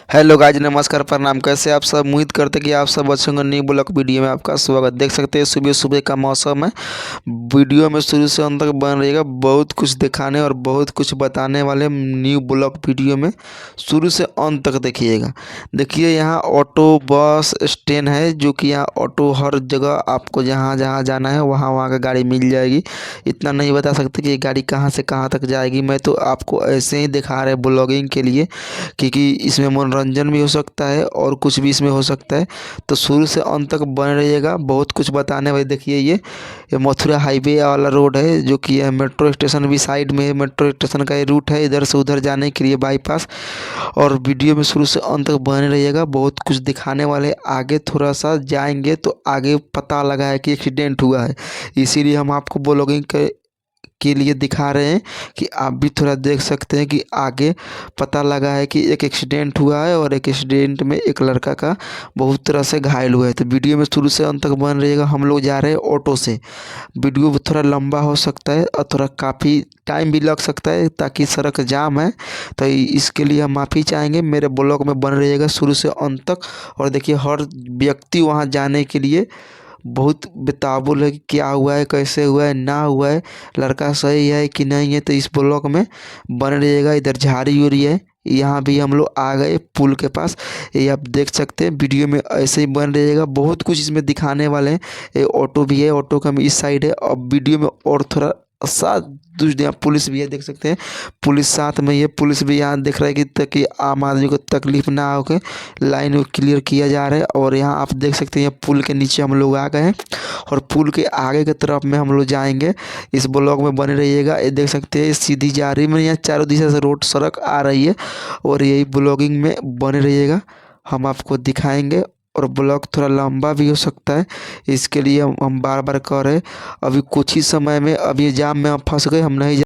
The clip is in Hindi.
हेलो गाइज, नमस्कार, प्रणाम। कैसे आप सब? उम्मीद करते कि आप सब अच्छे होंगे। न्यू ब्लॉग वीडियो में आपका स्वागत। देख सकते हैं सुबह सुबह का मौसम है। वीडियो में शुरू से अंत तक बन रहिएगा। बहुत कुछ दिखाने और बहुत कुछ बताने वाले न्यू ब्लॉग वीडियो में शुरू से अंत तक देखिएगा। देखिए, यहाँ ऑटो बस स्टैंड है, जो कि यहाँ ऑटो हर जगह आपको जहाँ जहाँ जाना है वहाँ वहाँ का गाड़ी मिल जाएगी। इतना नहीं बता सकते कि ये गाड़ी कहाँ से कहाँ तक जाएगी। मैं तो आपको ऐसे ही दिखा रहे ब्लॉगिंग के लिए, क्योंकि इसमें मनोरंजन भी हो सकता है और कुछ भी इसमें हो सकता है। तो शुरू से अंत तक बने रहिएगा, बहुत कुछ बताने वाले। देखिए, ये मथुरा हाईवे वाला रोड है, जो कि यह मेट्रो स्टेशन भी साइड में है। मेट्रो स्टेशन का ये रूट है इधर से उधर जाने के लिए, बाईपास। और वीडियो में शुरू से अंत तक बने रहिएगा, बहुत कुछ दिखाने वाले। आगे थोड़ा सा जाएंगे तो आगे पता लगा है कि एक्सीडेंट हुआ है, इसीलिए हम आपको ब्लॉगिंग के लिए दिखा रहे हैं कि आप भी थोड़ा देख सकते हैं कि आगे पता लगा है कि एक एक्सीडेंट हुआ है और एक एक्सीडेंट में एक लड़का का बहुत तरह से घायल हुआ है। तो वीडियो में शुरू से अंत तक बन रहिएगा। हम लोग जा रहे हैं ऑटो से। वीडियो थोड़ा लंबा हो सकता है और थोड़ा काफ़ी टाइम भी लग सकता है, ताकि सड़क जाम है। तो इसके लिए हम माफ़ी चाहेंगे। मेरे ब्लॉग में बन रहिएगा शुरू से अंत तक। और देखिए, हर व्यक्ति वहाँ जाने के लिए बहुत बेताबुल है कि क्या हुआ है, कैसे हुआ है, ना हुआ है, लड़का सही है कि नहीं है। तो इस ब्लॉक में बन रहिएगा। इधर झाड़ी उड़ी है, यहाँ भी हम लोग आ गए पुल के पास। ये आप देख सकते हैं। वीडियो में ऐसे ही बन रहिएगा, बहुत कुछ इसमें दिखाने वाले हैं। ये ऑटो भी है, ऑटो का इस साइड है। अब वीडियो में और थोड़ा साथ दूसरे यहाँ पुलिस भी है, देख सकते हैं। पुलिस साथ में ये पुलिस भी यहाँ देख रहा है कि ताकि आम आदमी को तकलीफ ना हो के लाइन को क्लियर किया जा रहा है। और यहाँ आप देख सकते हैं, पुल के नीचे हम लोग आ गए हैं और पुल के आगे की तरफ में हम लोग जाएंगे। इस ब्लॉग में बने रहिएगा। ये देख सकते हैं सीधी जा रही है, यहाँ चारों दिशा से रोड सड़क आ रही है। और यही ब्लॉगिंग में बने रहिएगा, हम आपको दिखाएंगे। और ब्लॉग थोड़ा लंबा भी हो सकता है, इसके लिए हम बार बार कह रहे हैं। अभी कुछ ही समय में, अभी जाम में हम फंस गए, हम नहीं